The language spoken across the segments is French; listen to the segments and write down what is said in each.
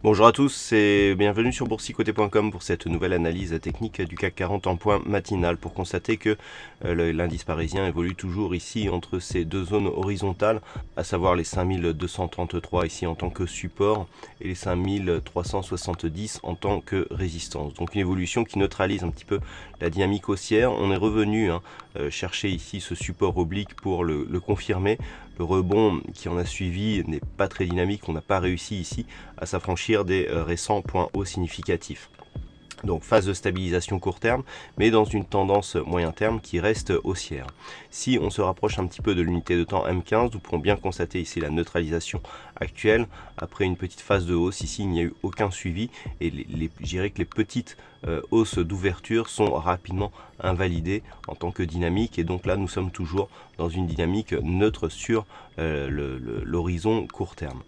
Bonjour à tous et bienvenue sur boursicoté.com pour cette nouvelle analyse technique du CAC 40 en point matinal pour constater que l'indice parisien évolue toujours ici entre ces deux zones horizontales, à savoir les 5233 ici en tant que support et les 5370 en tant que résistance. Donc une évolution qui neutralise un petit peu la dynamique haussière. On est revenu chercher ici ce support oblique pour le confirmer. Le rebond qui en a suivi n'est pas très dynamique, on n'a pas réussi ici à s'affranchir des récents points hauts significatifs. Donc phase de stabilisation court terme, mais dans une tendance moyen terme qui reste haussière. Si on se rapproche un petit peu de l'unité de temps M15, nous pourrons bien constater ici la neutralisation actuelle. Après une petite phase de hausse, ici il n'y a eu aucun suivi et je dirais que les petites hausses d'ouverture sont rapidement invalidées en tant que dynamique. Et donc là nous sommes toujours dans une dynamique neutre sur l'horizon court terme.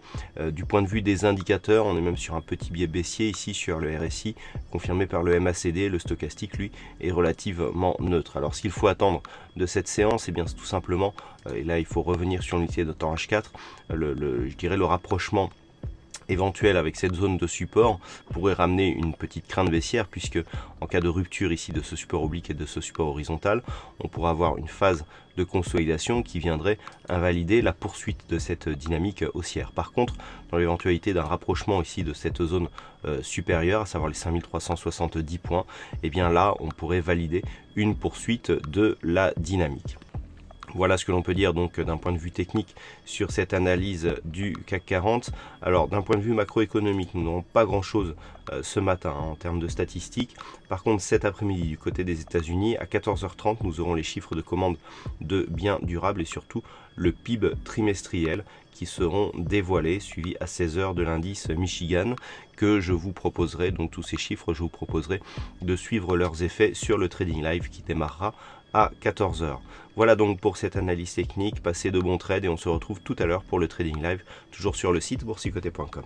Du point de vue des indicateurs, on est même sur un petit biais baissier ici sur le RSI, confirmé par le MACD. Le stochastique lui est relativement neutre. Alors ce qu'il faut attendre de cette séance, et bien c'est tout simplement, et là il faut revenir sur l'unité de temps H4, je dirais le rapprochement éventuel avec cette zone de support pourrait ramener une petite crainte baissière, puisque en cas de rupture ici de ce support oblique et de ce support horizontal, on pourrait avoir une phase de consolidation qui viendrait invalider la poursuite de cette dynamique haussière. Par contre, dans l'éventualité d'un rapprochement ici de cette zone supérieure, à savoir les 5370 points, et bien là on pourrait valider une poursuite de la dynamique. Voilà ce que l'on peut dire donc d'un point de vue technique sur cette analyse du CAC 40. Alors d'un point de vue macroéconomique, nous n'aurons pas grand chose ce matin en termes de statistiques. Par contre cet après-midi du côté des États-Unis à 14h30, nous aurons les chiffres de commandes de biens durables et surtout le PIB trimestriel qui seront dévoilés, suivi à 16h de l'indice Michigan que je vous proposerai, donc tous ces chiffres, je vous proposerai de suivre leurs effets sur le Trading Live qui démarrera à 14h. Voilà donc pour cette analyse technique, passez de bons trades et on se retrouve tout à l'heure pour le Trading Live, toujours sur le site boursicoté.com.